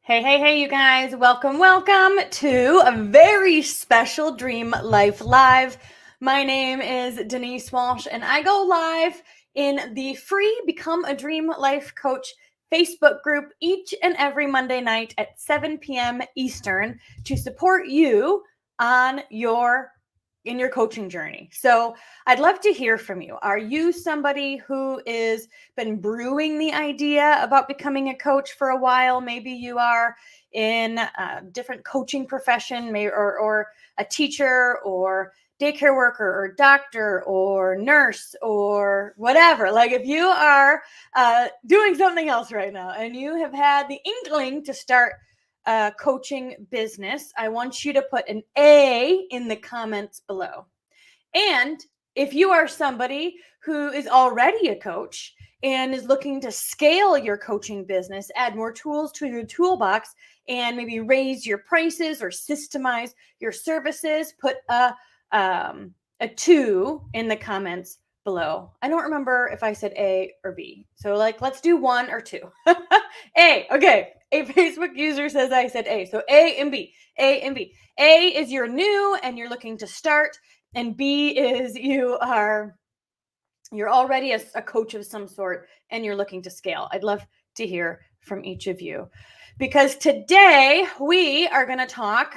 Hey, you guys. Welcome to a very special Dream Life Live. My name is Denise Walsh, and I go live in the free Become a Dream Life Coach Facebook group each and every Monday night at 7 p.m. Eastern to support you on your coaching journey. So I'd love to hear from you. Are you somebody who is been brewing the idea about becoming a coach for a while? Maybe you are in a different coaching profession, or a teacher or daycare worker or doctor or nurse or whatever. Like if you are doing something else right now and you have had the inkling to start coaching business, I want you to put an A in the comments below. And if you are somebody who is already a coach and is looking to scale your coaching business, add more tools to your toolbox, and maybe raise your prices or systemize your services, put a 2 in the comments below. I don't remember if I said A or B. So let's do 1 or 2. A. Okay. A Facebook user says I said A. So A and B. A and B. A is you're new and you're looking to start. And B is you're already a coach of some sort and you're looking to scale. I'd love to hear from each of you, because today we are going to talk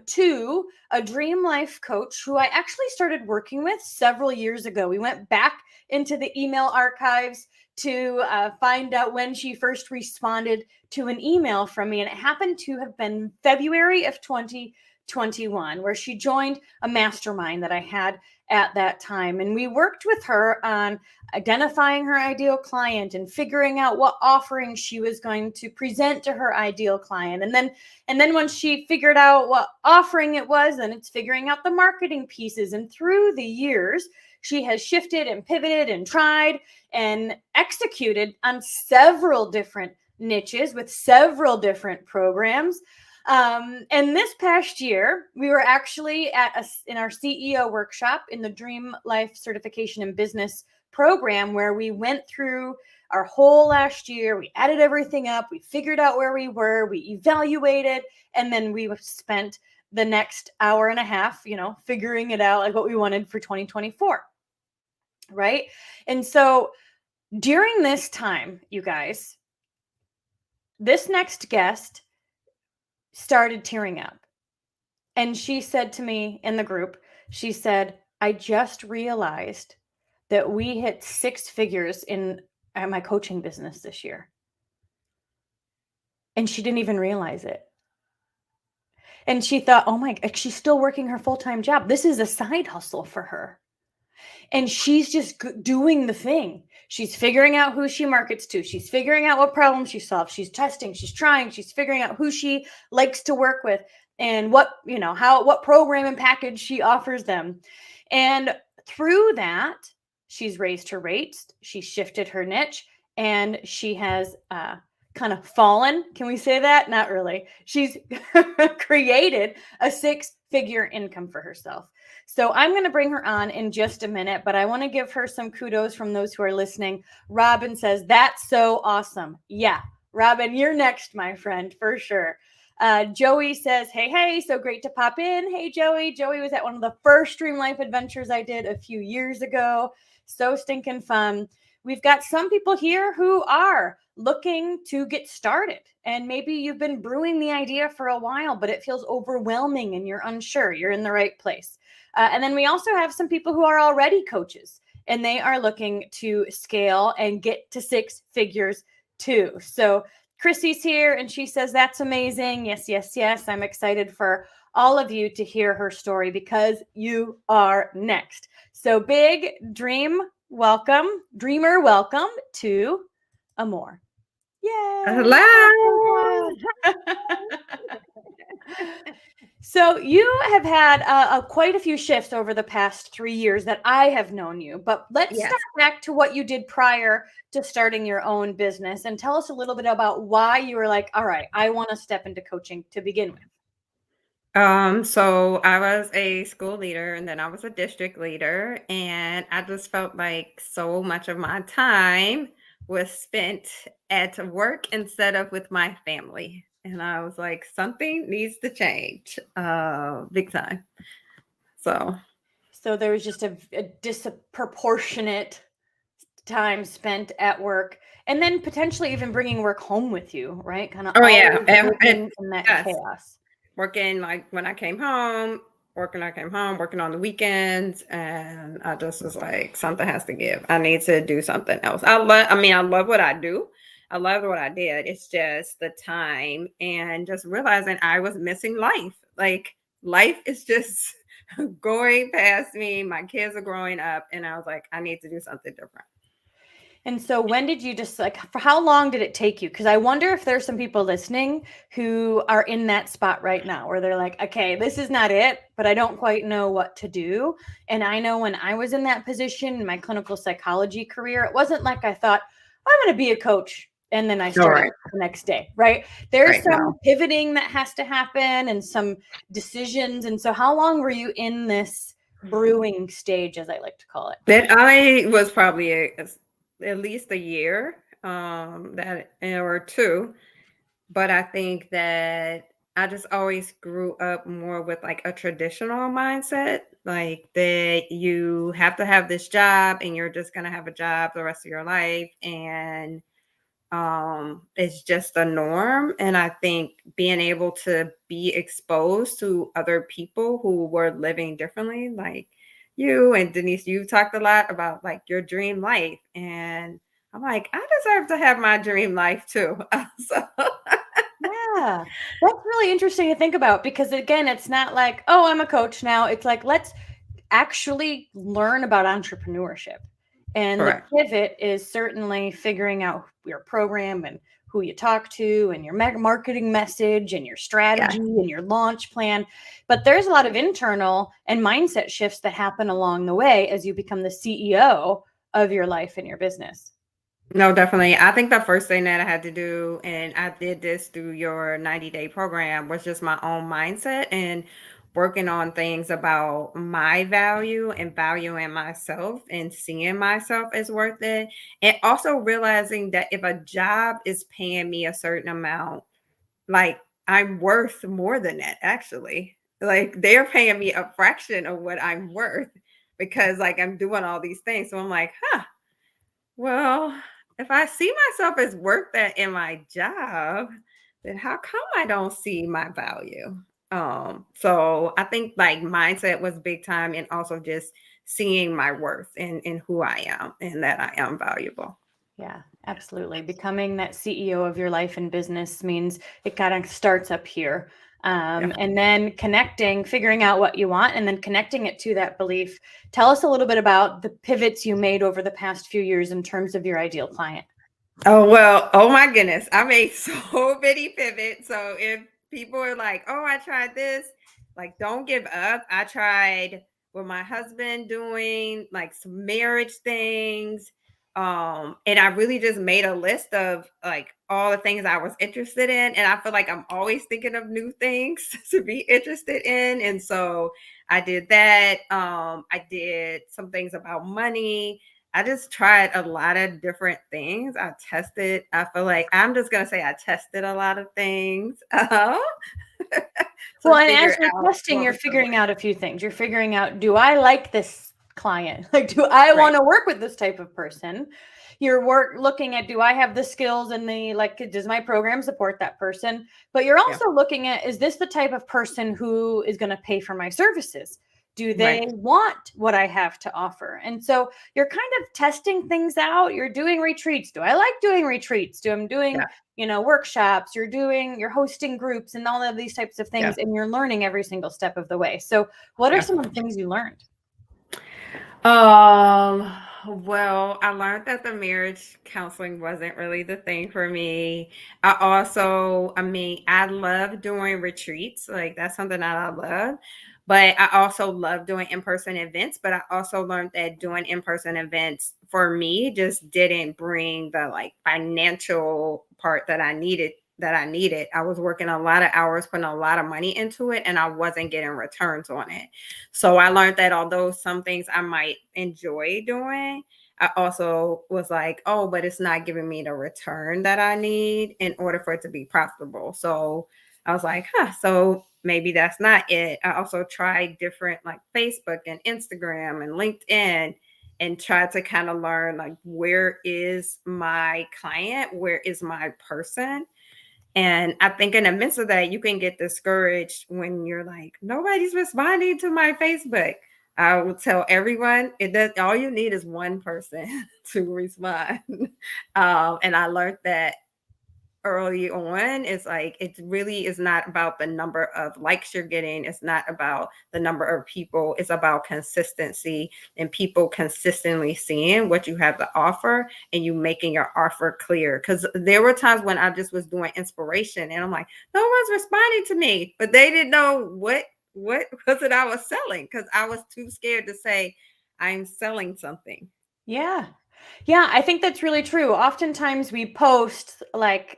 to a Dream Life coach who I actually started working with several years ago. We went back into the email archives to find out when she first responded to an email from me, and it happened to have been February of 2021, where she joined a mastermind that I had at that time. And we worked with her on identifying her ideal client and figuring out what offering she was going to present to her ideal client. And then once she figured out what offering it was, then it's figuring out the marketing pieces. And through the years, she has shifted and pivoted and tried and executed on several different niches with several different programs. And this past year, we were actually in our CEO workshop in the Dream Life Certification in Business program, where we went through our whole last year. We added everything up. We figured out where we were. We evaluated, and then we spent the next hour and a half, figuring it out, like what we wanted for 2024. Right. And so during this time, you guys, this next guest started tearing up. And she said to me in the group, she said, I just realized that we hit 6 figures in my coaching business this year. And she didn't even realize it. And she thought, oh my God, she's still working her full-time job. This is a side hustle for her. And she's just doing the thing. She's figuring out who she markets to. She's figuring out what problems she solves. She's testing, she's trying, she's figuring out who she likes to work with and what program and package she offers them. And through that, she's raised her rates, she shifted her niche, and she has kind of fallen. Can we say that? Not really. She's created a 6-figure income for herself. So I'm going to bring her on in just a minute, but I want to give her some kudos from those who are listening. Robin says, that's so awesome. Yeah, Robin, you're next, my friend, for sure. Joey says, hey, so great to pop in. Hey, Joey. Joey was at one of the first Dream Life adventures I did a few years ago. So stinking fun. We've got some people here who are looking to get started, and maybe you've been brewing the idea for a while, but it feels overwhelming and you're unsure. You're in the right place. And then we also have some people who are already coaches and they are looking to scale and get to 6 figures too. So Chrissy's here and she says, that's amazing. Yes. I'm excited for all of you to hear her story, because you are next. So big dreamer, welcome to Amore. Yay! Hello. So you have had quite a few shifts over the past 3 years that I have known you, but let's Yes. start back to what you did prior to starting your own business and tell us a little bit about why you were like, all right, I want to step into coaching to begin with. So I was a school leader and then I was a district leader, and I just felt like so much of my time was spent at work instead of with my family. And I was like, something needs to change, big time. So there was just a disproportionate time spent at work, and then potentially even bringing work home with you, right? Kind of oh yeah, always living in that yes, chaos. working like when I came home, working on the weekends, and I just was like, something has to give. I need to do something else. I love what I do. I love what I did. It's just the time and just realizing I was missing life. Like life is just going past me. My kids are growing up, and I was like, I need to do something different. And so when did you just like, for how long did it take you? Because I wonder if there's some people listening who are in that spot right now where they're like, okay, this is not it, but I don't quite know what to do. And I know when I was in that position in my clinical psychology career, it wasn't like I thought, I'm going to be a coach. And then I All started right, the next day, right? There's right some now. pivoting that has to happen and some decisions. And so how long were you in this brewing stage, as I like to call it? That I was probably at least a year, that or two. But I think that I just always grew up more with like a traditional mindset, like that you have to have this job and you're just gonna have a job the rest of your life, and it's just a norm. And I think being able to be exposed to other people who were living differently, like you and Denise, you talked a lot about like your dream life, and I'm like, I deserve to have my dream life too. So Yeah, that's really interesting to think about because again, it's not like, oh, I'm a coach now. It's like, let's actually learn about entrepreneurship. And the correct. pivot is certainly figuring out your program and who you talk to and your marketing message and your Yeah. strategy and your launch plan. But there's a lot of internal and mindset shifts that happen along the way as you become the CEO of your life and your business. No, definitely. I think the first thing that I had to do, and I did this through your 90-day program, was just my own mindset and working on things about my value and valuing myself and seeing myself as worth it. And also realizing that if a job is paying me a certain amount, like I'm worth more than that, actually. Like they're paying me a fraction of what I'm worth because like I'm doing all these things. So I'm like, huh. Well, if I see myself as worth that in my job, then how come I don't see my value? So I think like mindset was big time, and also just seeing my worth in who I am and that I am valuable. Yeah, absolutely. Becoming that CEO of your life and business means it kind of starts up here. Yeah. And then connecting, figuring out what you want, and then connecting it to that belief. Tell us a little bit about the pivots you made over the past few years in terms of your ideal client. Oh well, oh my goodness. I made so many pivots. So if people are like, oh, I tried this, like don't give up. I tried with my husband doing like some marriage things. And I really just made a list of like all the things I was interested in. And I feel like I'm always thinking of new things to be interested in. And so I did that. I did some things about money. I just tried a lot of different things. I feel like I'm just gonna say I tested a lot of things Well, to and as figure you're out testing, what you're was gonna figuring work. out a few things. You're figuring out, do I like this client? Like, do I want Right. to work with this type of person? You're looking at, do I have the skills and the, like, does my program support that person? But you're Yeah. also looking at, is this the type of person who is going to pay for my services? Do they Right. want what I have to offer? And so you're kind of testing things out. You're doing retreats. Do I like doing retreats? Do I'm doing, Yeah. workshops, you're hosting groups and all of these types of Yeah. things, and you're learning every single step of the way. So what are Yeah. some of the things you learned? Um, well, I learned that the marriage counseling wasn't really the thing for me. I love doing retreats. Like that's something that I love. But I also love doing in-person events. But I also learned that doing in-person events for me just didn't bring the like financial part that I needed. I was working a lot of hours, putting a lot of money into it, and I wasn't getting returns on it. So I learned that although some things I might enjoy doing, I also was like, oh, but it's not giving me the return that I need in order for it to be profitable. So I was like, so maybe that's not it. I also tried different like Facebook and Instagram and LinkedIn and tried to kind of learn like, where is my client? Where is my person? And I think in the midst of that, you can get discouraged when you're like, nobody's responding to my Facebook. I will tell everyone it does, all you need is one person to respond. And I learned that early on. It's like it really is not about the number of likes you're getting. It's not about the number of people. It's about consistency and people consistently seeing what you have to offer and you making your offer clear. Because there were times when I just was doing inspiration and I'm like, no one's responding to me, but they didn't know what was it I was selling because I was too scared to say I'm selling something. Yeah. Yeah, I think that's really true. Oftentimes we post like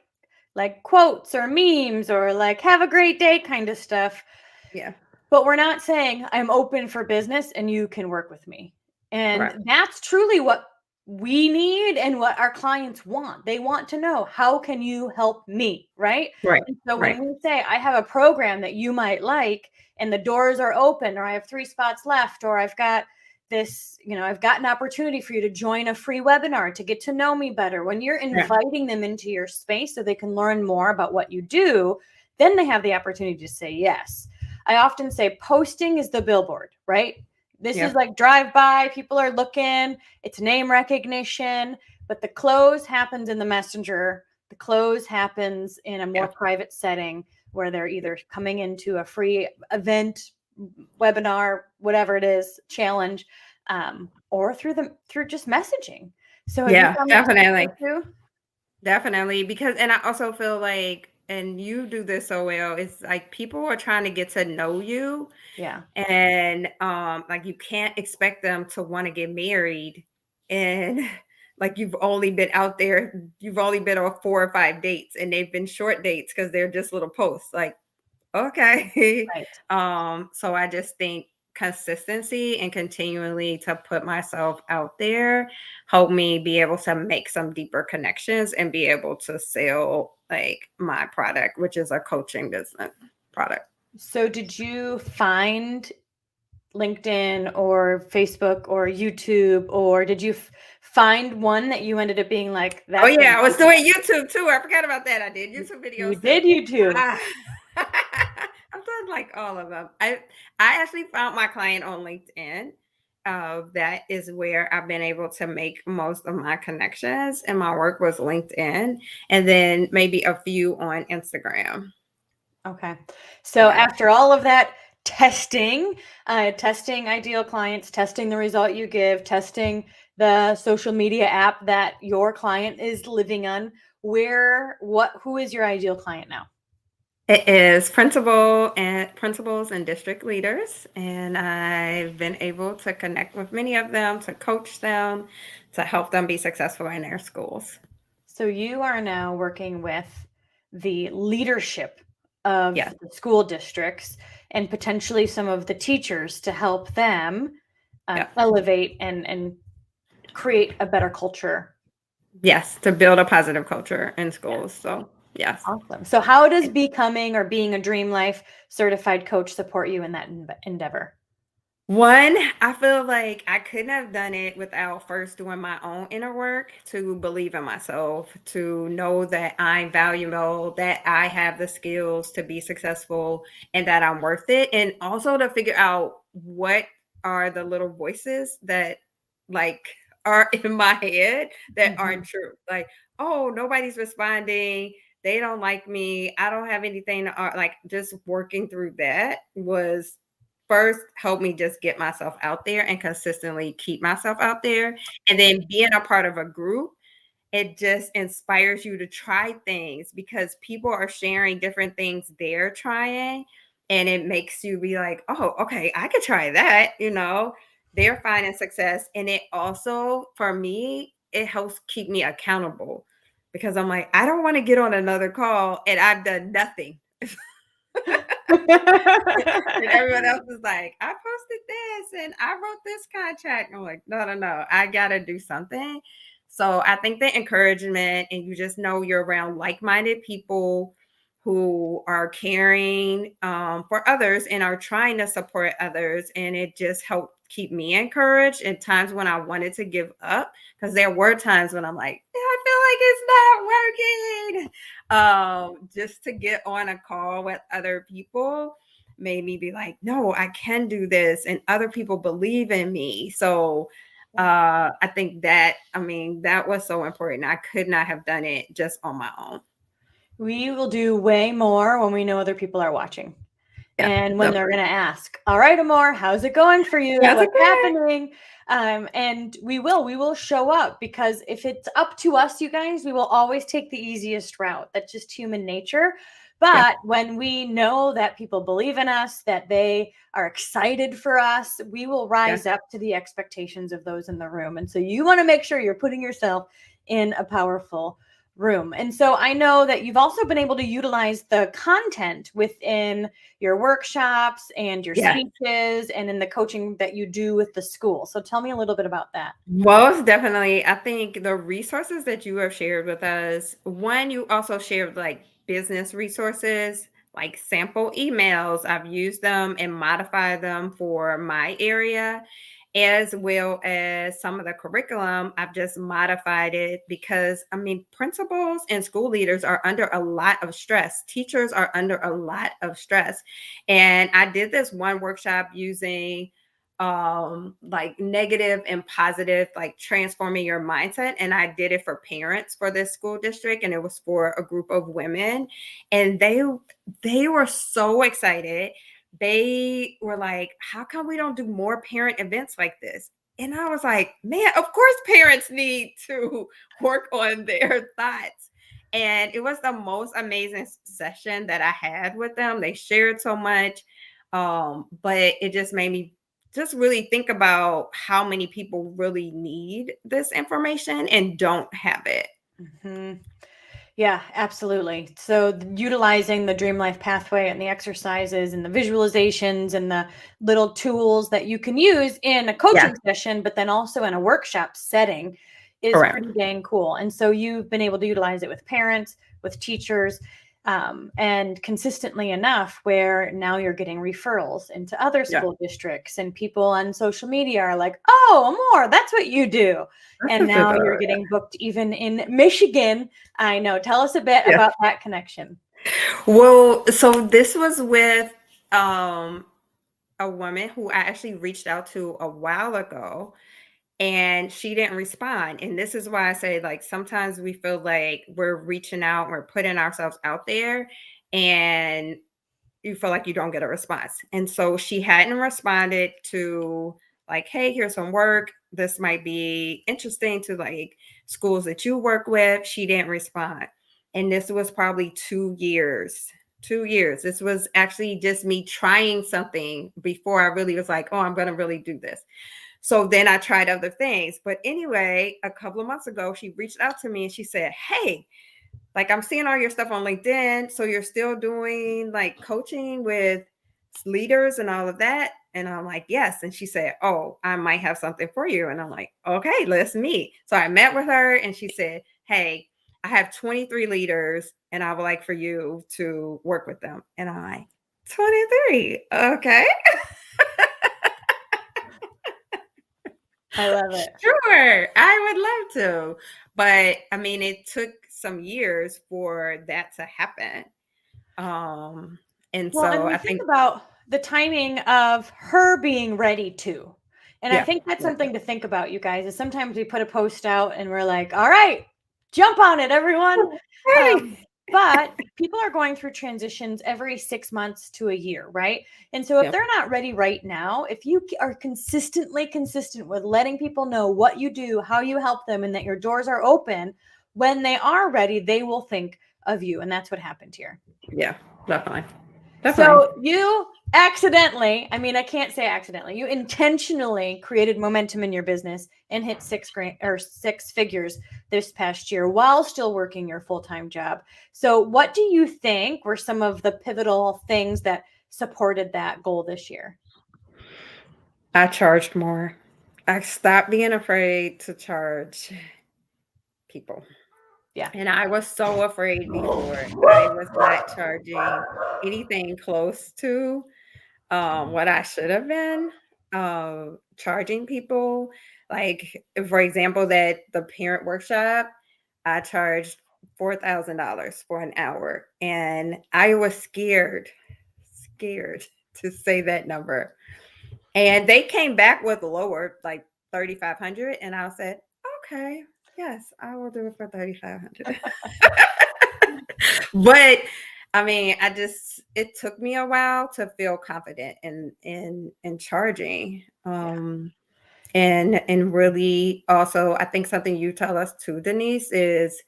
quotes or memes or like have a great day kind of stuff, Yeah. but we're not saying I'm open for business and you can work with me. Right. And that's truly what we need and what our clients want. They want to know, how can you help me, right? Right. And so Right. when we say I have a program that you might like and the doors are open, or I have 3 spots left, or I've got this, I've got an opportunity for you to join a free webinar to get to know me better. When you're Yeah. inviting them into your space so they can learn more about what you do, then they have the opportunity to say yes. I often say posting is the billboard, right? This Yeah. is like drive by, people are looking, it's name recognition, but the close happens in the messenger. The close happens in a more private setting where they're either coming into a free event, webinar, whatever it is, challenge, or through just messaging. So have you Yeah, found that definitely. too? Definitely, because and I also feel like, and you do this so well, it's like people are trying to get to know you Yeah. and like you can't expect them to want to get married and like you've only been on 4 or 5 dates and they've been short dates because they're just little posts. Like, okay. Right. So I just think consistency and continually to put myself out there help me be able to make some deeper connections and be able to sell like my product, which is a coaching business product. So did you find LinkedIn or Facebook or YouTube, or did you find one that you ended up being like, Oh that's yeah, I was doing YouTube too. I forgot about that. I did YouTube you videos too. did YouTube? Ah. I've done like all of them. I actually found my client on LinkedIn. That is where I've been able to make most of my connections, and my work was LinkedIn, and then maybe a few on Instagram. Okay. So Yeah. after all of that testing, testing ideal clients, testing the result you give, testing the social media app that your client is living on, who is your ideal client now? It is principals and district leaders, and I've been able to connect with many of them, to coach them, to help them be successful in their schools. So you are now working with the leadership of Yeah. the school districts and potentially some of the teachers to help them Yeah. elevate and create a better culture. Yes, to build a positive culture in schools. So, yes. Awesome. So how does becoming or being a Dream Life certified coach support you in that endeavor? One, I feel like I couldn't have done it without first doing my own inner work to believe in myself, to know that I'm valuable, that I have the skills to be successful, and that I'm worth it. And also to figure out what are the little voices that like are in my head that aren't true. Like, oh, nobody's responding. They don't like me. I don't have anything to like just working through that was first help me just get myself out there and consistently keep myself out there. And then being a part of a group, it just inspires you to try things because people are sharing different things they're trying. And it makes you be like, oh, okay, I could try that. They're finding success. And it also, for me, it helps keep me accountable because I'm like, I don't want to get on another call and I've done nothing. And everyone else is like, I posted this and I wrote this contract. I'm like, no, I gotta do something. So I think the encouragement, and you just know you're around like-minded people who are caring for others and are trying to support others, and it just helped keep me encouraged in times when I wanted to give up, because there were times when I'm like, I feel like it's not working. Just to get on a call with other people made me be like, no, I can do this, and other people believe in me. So I think that, that was so important. I could not have done it just on my own. We will do way more when we know other people are watching. Yeah, and when they're going to ask, all right, Amor, how's it going for you? What's happening? And we will show up, because if it's up to us, you guys, we will always take the easiest route. That's just human nature. But when we know that people believe in us, that they are excited for us, we will rise up to the expectations of those in the room. And so you want to make sure you're putting yourself in a powerful room. And so I know that you've also been able to utilize the content within your workshops and your speeches and in the coaching that you do with the school. So tell me a little bit about that. Most definitely. I think the resources that you have shared with us, one, you also shared like business resources, like sample emails. I've used them and modified them for my area, as well as some of the curriculum. I've just modified it because, principals and school leaders are under a lot of stress. Teachers are under a lot of stress. And I did this one workshop using like negative and positive, like transforming your mindset. And I did it for parents for this school district, and it was for a group of women, and they were so excited. They were like, how come we don't do more parent events like this? And I was like, man, of course parents need to work on their thoughts. And it was the most amazing session that I had with them. They shared so much, but it just made me just really think about how many people really need this information and don't have it. Mm-hmm. Yeah, absolutely. So utilizing the Dream Life Pathway and the exercises and the visualizations and the little tools that you can use in a coaching session, but then also in a workshop setting is pretty dang cool. And so you've been able to utilize it with parents, with teachers, and consistently enough where now you're getting referrals into other school districts, and people on social media are like, oh, Amor, that's what you do. And now you're getting booked even in Michigan. I know. Tell us a bit about that connection. Well, so this was with a woman who I actually reached out to a while ago, and she didn't respond. And this is why I say, like, sometimes we feel like we're reaching out, we're putting ourselves out there, and you feel like you don't get a response. And so she hadn't responded to like, hey, here's some work. This might be interesting to like schools that you work with. She didn't respond. And this was probably 2 years. 2 years. This was actually just me trying something before I really was like, oh, I'm going to really do this. So then I tried other things. But anyway, a couple of months ago, she reached out to me and she said, hey, like, I'm seeing all your stuff on LinkedIn. So you're still doing like coaching with leaders and all of that? And I'm like, yes. And she said, oh, I might have something for you. And I'm like, okay, let's meet. So I met with her and she said, hey, I have 23 leaders and I would like for you to work with them. And I'm like, 23. Okay. I love it. Sure. I would love to. But it took some years for that to happen. And so I think about the timing of her being ready to. And I think that's something to think about, you guys, is sometimes we put a post out and we're like, all right, jump on it, everyone. But people are going through transitions every 6 months to a year, right? And so if they're not ready right now, if you are consistent with letting people know what you do, how you help them, and that your doors are open, when they are ready, they will think of you. And that's what happened here. Yeah, definitely. So you accidentally, I can't say accidentally, you intentionally created momentum in your business and hit 6 figures this past year while still working your full-time job. So what do you think were some of the pivotal things that supported that goal this year? I charged more. I stopped being afraid to charge people. Yeah. And I was so afraid before. I was not charging anything close to what I should have been charging people. Like, for example, that the parent workshop, I charged $4,000 for an hour, and I was scared to say that number. And they came back with lower, like 3,500, and I said, okay, yes, I will do it for 3,500. But I mean, it took me a while to feel confident in charging. And really also, I think something you tell us too, Denise, is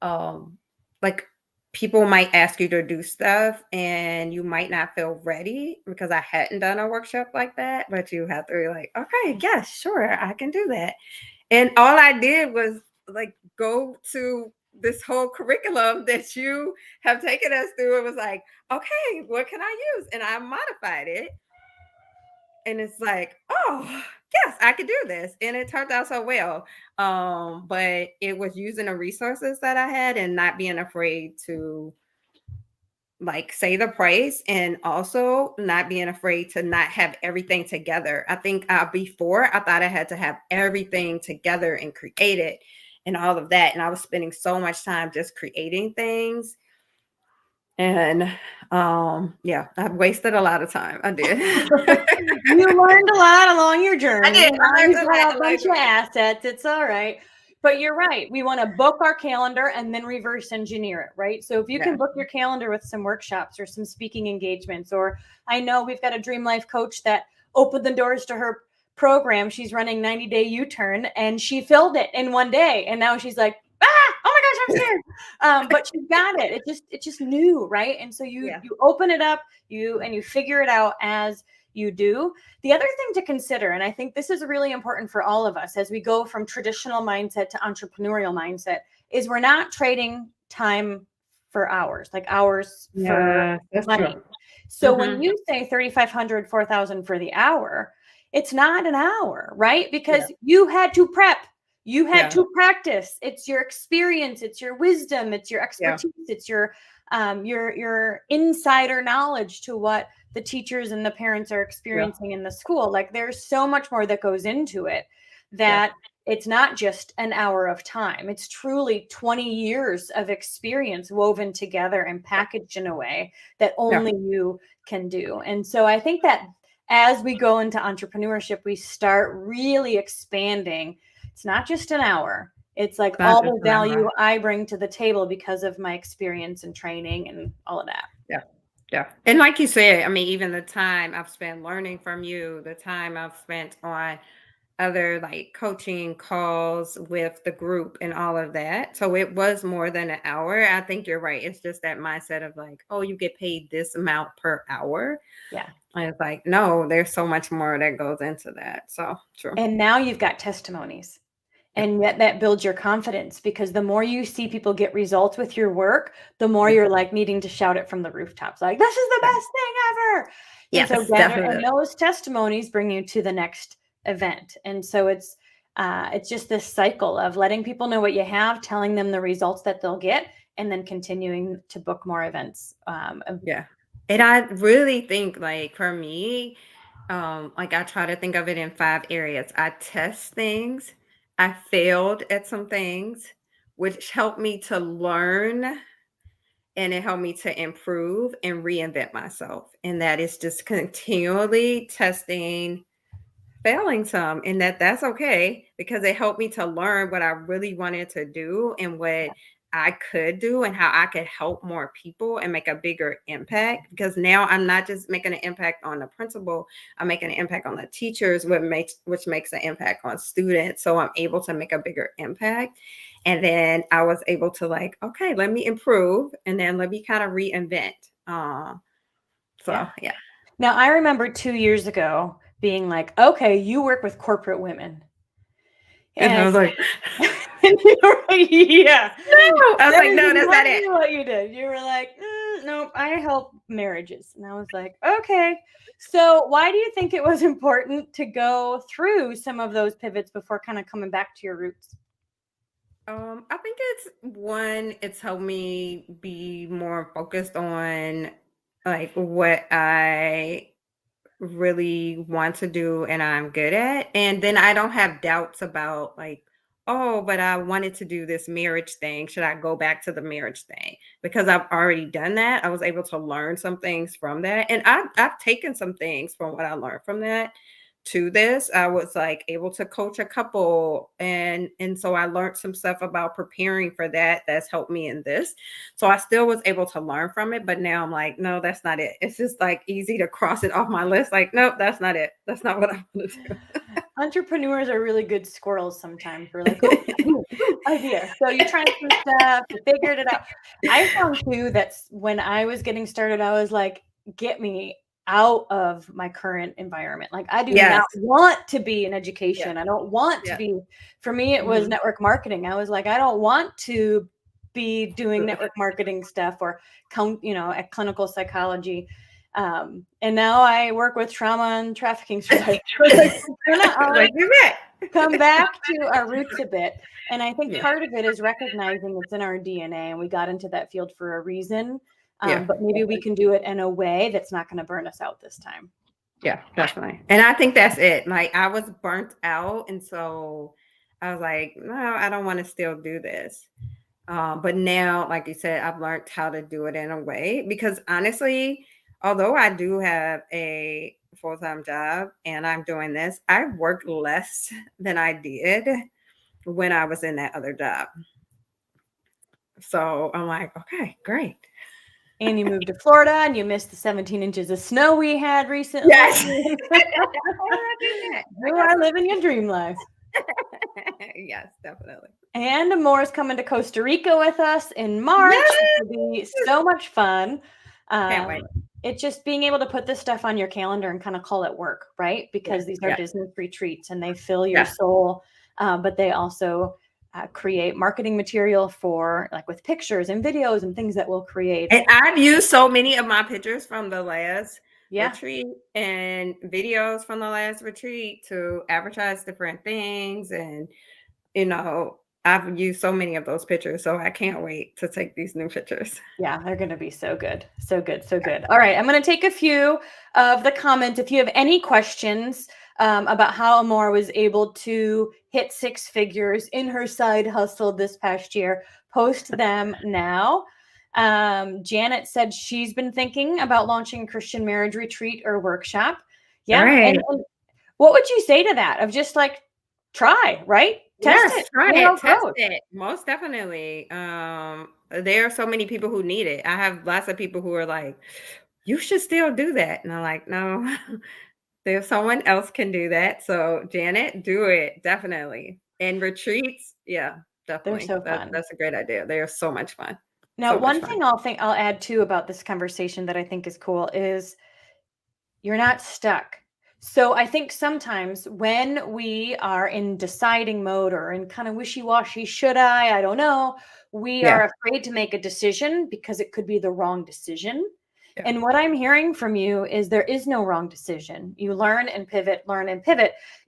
like people might ask you to do stuff and you might not feel ready, because I hadn't done a workshop like that, but you have to be like, okay, yes, sure, I can do that. And all I did was like go to this whole curriculum that you have taken us through. It was like, okay, what can I use? And I modified it. And it's like, oh, yes, I could do this. And it turned out so well. But it was using the resources that I had and not being afraid to like say the price, and also not being afraid to not have everything together. I think before I thought I had to have everything together and create it and all of that. And I was spending so much time just creating things. And yeah, I've wasted a lot of time. I did. You learned a lot along your journey. I did. I learned You've got a bunch of assets. It's all right. But you're right. We want to book our calendar and then reverse engineer it, right? So if you can book your calendar with some workshops or some speaking engagements, or I know we've got a Dream Life coach that opened the doors to her program. She's running 90-day U-turn, and she filled it in one day. And now she's like, oh my gosh, I'm scared. But she's got it. It's just new, right? And so you open it up, you figure it out as you do. The other thing to consider, and I think this is really important for all of us as we go from traditional mindset to entrepreneurial mindset, is we're not trading time for hours, like hours for money. True. So when you say 3,500, 4,000 for the hour, it's not an hour, right? Because you had to prep. You had to practice. It's your experience. It's your wisdom. It's your expertise. It's your insider knowledge to what the teachers and the parents are experiencing in the school. Like there's so much more that goes into it that it's not just an hour of time. It's truly 20 years of experience woven together and packaged in a way that only you can do. And so I think that as we go into entrepreneurship, we start really expanding. It's not just an hour. It's like all the value I bring to the table because of my experience and training and all of that. Yeah. And like you said, I mean, even the time I've spent learning from you, the time I've spent on other like coaching calls with the group and all of that. So it was more than an hour. I think you're right. It's just that mindset of like, oh, you get paid this amount per hour. Yeah. And it's like, no, there's so much more that goes into that. So true. And now you've got testimonies. And that builds your confidence, because the more you see people get results with your work, the more you're like needing to shout it from the rooftops, like, this is the best thing ever. Yes, and so and those testimonies bring you to the next event. And so it's just this cycle of letting people know what you have, telling them the results that they'll get, and then continuing to book more events. And I really think, like, for me, like I try to think of it in 5 areas. I test things. I failed at some things, which helped me to learn, and it helped me to improve and reinvent myself. And that is just continually testing, failing some, and that's okay, because it helped me to learn what I really wanted to do and what I could do and how I could help more people and make a bigger impact. Because now I'm not just making an impact on the principal, I'm making an impact on the teachers, which makes an impact on students. So I'm able to make a bigger impact. And then I was able to like, okay, let me improve, and then let me kind of reinvent. Yeah. Now I remember 2 years ago being like, okay, you work with corporate women. And I was like, And you were like, yeah. No, I was like, no, that's not exactly it. what you did. You were like, nope, I help marriages. And I was like, okay. So why do you think it was important to go through some of those pivots before kind of coming back to your roots? I think it's one, it's helped me be more focused on like what I really want to do and I'm good at. And then I don't have doubts about like, oh, but I wanted to do this marriage thing. Should I go back to the marriage thing? Because I've already done that. I was able to learn some things from that. And I've taken some things from what I learned from that to this. I was like able to coach a couple, and so I learned some stuff about preparing for that that's helped me in this. So I still was able to learn from it, but now I'm like, no, that's not it. It's just like easy to cross it off my list. Like, nope, that's not it. That's not what I want to do. Entrepreneurs are really good squirrels sometimes. We're like, oh, idea. So you tried some stuff, you figured it out. I found too that's when I was getting started, I was like, get me out of my current environment. Like I do Yes. not want to be in Yeah. education. I don't want to Yeah. be, for me, it was network marketing. I was like, I don't want to be doing network marketing stuff or at clinical psychology. And now I work with trauma and trafficking survivors. Like you bet. Come back to our roots a bit. And I think part of it is recognizing it's in our DNA and we got into that field for a reason. But maybe we can do it in a way that's not going to burn us out this time. Yeah, definitely. And I think that's it. Like I was burnt out. And so I was like, no, I don't want to still do this. But now, like you said, I've learned how to do it in a way because honestly, although I do have a full-time job and I'm doing this, I work less than I did when I was in that other job. So I'm like, okay, great. And you moved to Florida and you missed the 17 inches of snow we had recently. Yes. You are living your dream life. Yes, definitely. And Amore's coming to Costa Rica with us in March. It'll be so much fun. Can't wait. It's just being able to put this stuff on your calendar and kind of call it work, right? Because these are business retreats and they fill your soul, but they also create marketing material for like with pictures and videos and things that will create. And I've used so many of my pictures from the last Yeah. retreat and videos from the last retreat to advertise different things. And, you know, I've used so many of those pictures. So I can't wait to take these new pictures. Yeah, they're going to be so good. So good. So good. All right. I'm going to take a few of the comments. If you have any questions about how Amore was able to hit 6 figures in her side hustle this past year, post them now. Janet said she's been thinking about launching a Christian marriage retreat or workshop. Yeah. Right. And what would you say to that? Of just like, try, right? Test it. Try it. Test it. Most definitely. There are so many people who need it. I have lots of people who are like, you should still do that. And I'm like, no, there's someone else can do that. So Janet, do it. Definitely. And retreats. Yeah, definitely. They're so fun. That's a great idea. They are so much fun. Now, one thing I'll add too about this conversation that I think is cool is you're not stuck. So I think sometimes when we are in deciding mode or in kind of wishy-washy, should I don't know, we are afraid to make a decision because it could be the wrong decision. Yeah. And what I'm hearing from you is there is no wrong decision. You learn and pivot.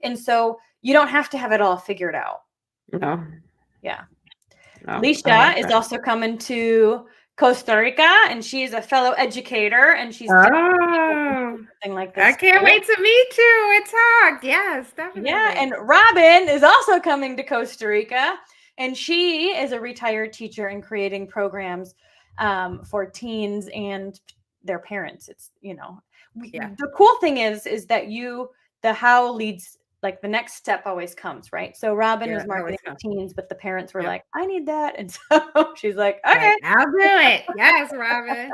And so you don't have to have it all figured out. No. Yeah. No, Lisha is also coming to Costa Rica, and she's a fellow educator, and she's something like this. I can't wait to meet you and talk. Yes, definitely. Yeah, and Robin is also coming to Costa Rica, and she is a retired teacher and creating programs for teens and their parents. It's the cool thing is that the how leads. Like the next step always comes, right? So Robin is marketing for teens, but the parents were like, I need that. And so she's like, okay, I'll do it. Yes, Robin.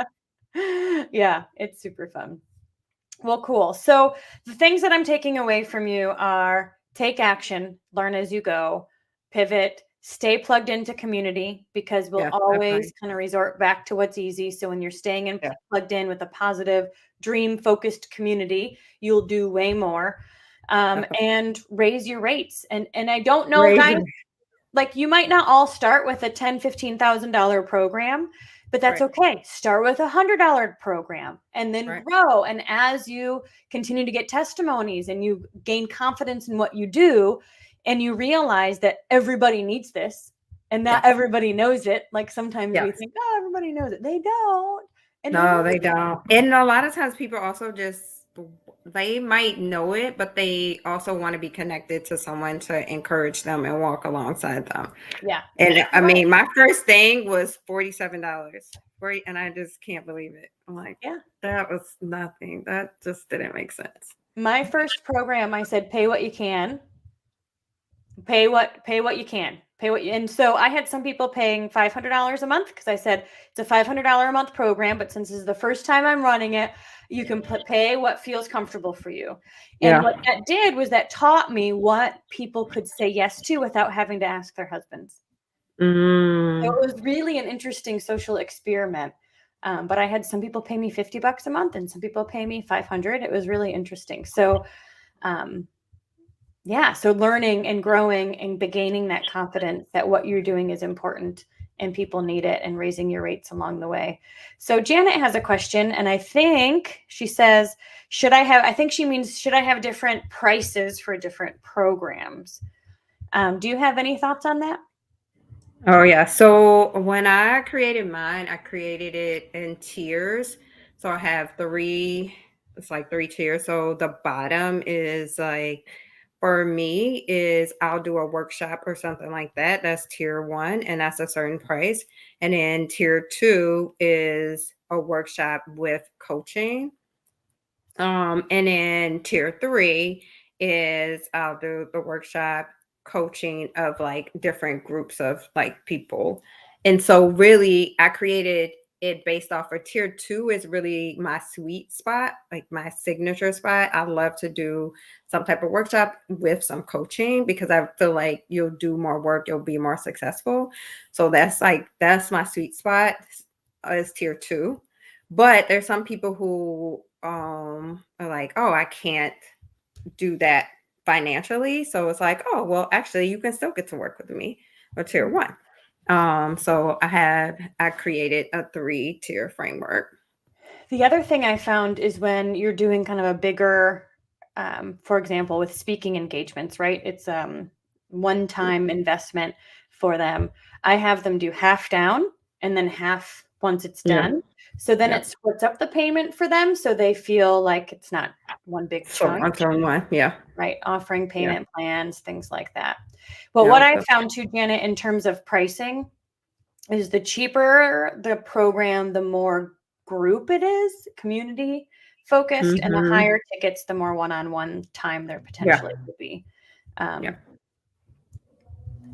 Yeah, it's super fun. Well, cool. So the things that I'm taking away from you are take action, learn as you go, pivot, stay plugged into community because we'll always kind of resort back to what's easy. So when you're staying plugged in with a positive, dream-focused community, you'll do way more. And raise your rates. And I don't know, guys, like you might not all start with a $10,000, $15,000 program, but that's Right. okay. Start with $100 program and then Right. grow. And as you continue to get testimonies and you gain confidence in what you do, and you realize that everybody needs this and not Yes. everybody knows it. Like sometimes we Yes. think, oh, everybody knows it. They don't. And No, they don't. And a lot of times people also just they might know it, but they also want to be connected to someone to encourage them and walk alongside them. yeah. And I Right. mean, my first thing was $47. And I just can't believe it. I'm like, Yeah. that was nothing. That just didn't make sense. My first program, I said, pay what you can. Pay what you can. And so I had some people paying $500 a month because I said it's a $500 a month program, but since this is the first time I'm running it, you can pay what feels comfortable for you. And Yeah. what that did was that taught me what people could say yes to without having to ask their husbands. So Mm. it was really an interesting social experiment. But I had some people pay me $50 a month and some people pay me 500. It was really interesting. So, yeah, so learning and growing and gaining that confidence that what you're doing is important and people need it, and raising your rates along the way. So Janet has a question, and I think she says, I think she means, should I have different prices for different programs? Do you have any thoughts on that? Oh yeah. So when I created mine, I created it in tiers. So I have it's like three tiers. So the bottom is like for me is I'll do a workshop or something like that. That's tier one, and that's a certain price. And then tier two is a workshop with coaching. And then tier three is I'll do the workshop coaching of like different groups of like people. And so really I created it based off of tier two is really my sweet spot, like my signature spot. I love to do some type of workshop with some coaching because I feel like you'll do more work, you'll be more successful. So that's my sweet spot is tier two. But there's some people who are like, oh, I can't do that financially. So it's like, oh, well, actually, you can still get to work with me or tier one. So I created a 3-tier framework. The other thing I found is when you're doing kind of a bigger, for example, with speaking engagements, right? It's one-time investment for them. I have them do half down and then half once it's Yeah. done. So then Yeah. it splits up the payment for them so they feel like it's not one big So chunk, one. Yeah. right? Offering Yeah. payment plans, things like that. But Yeah. what I found too, Janet, in terms of pricing, is the cheaper the program, the more group it is, community focused, and the Mhm. higher tickets, the more one-on-one time there Yeah. potentially could be. Yeah.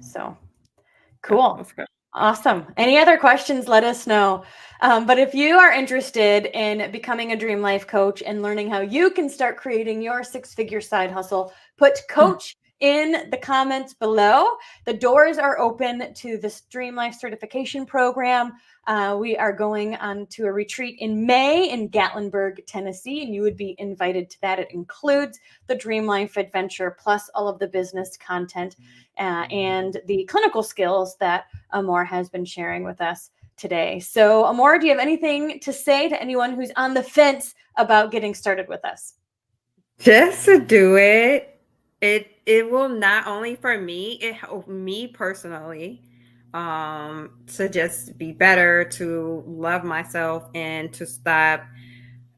So Yeah. cool. That's good. Awesome. Any other questions, let us know. But if you are interested in becoming a Dream Life coach and learning how you can start creating your six-figure side hustle, put coach in the comments below. The doors are open to the Dream Life certification program. We are going on to a retreat in May in Gatlinburg, Tennessee, and you would be invited to that. It includes the Dream Life adventure plus all of the business content and the clinical skills that Amor has been sharing with us today. So, Amor, do you have anything to say to anyone who's on the fence about getting started with us? Just to do it. It will not only for me, it helped me personally to just be better, to love myself and to stop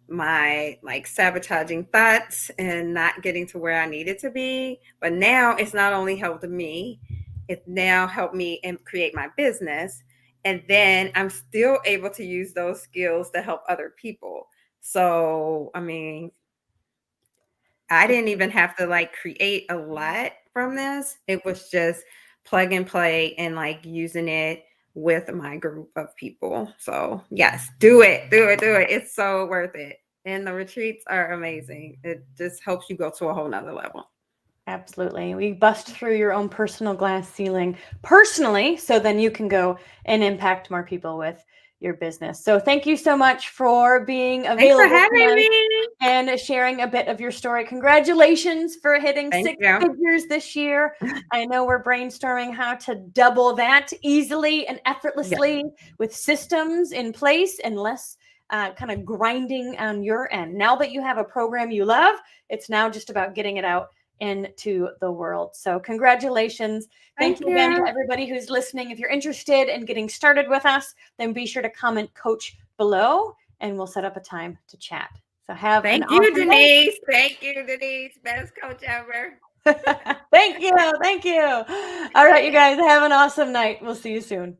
my like sabotaging thoughts and not getting to where I needed to be. But now it's not only helped me, it now helped me and create my business. And then I'm still able to use those skills to help other people. So, I mean, I didn't even have to like create a lot from this. It was just plug and play and like using it with my group of people. So, yes, do it. Do it. Do it. It's so worth it. And the retreats are amazing. It just helps you go to a whole nother level. Absolutely. We bust through your own personal glass ceiling personally, so then you can go and impact more people with your business. So thank you so much for being Thanks available for having tonight me. and sharing a bit of your story. Congratulations for hitting Thank 6 you. figures this year. I know we're brainstorming how to double that easily and effortlessly with systems in place and less kind of grinding on your end. Now that you have a program you love, it's now just about getting it out into the world. So congratulations. Thank you again to everybody who's listening. If you're interested in getting started with us, then be sure to comment coach below and we'll set up a time to chat. So have Thank an you, awesome Denise. Day. Thank you, Denise. Best coach ever. Thank you. Thank you. All right, you guys have an awesome night. We'll see you soon.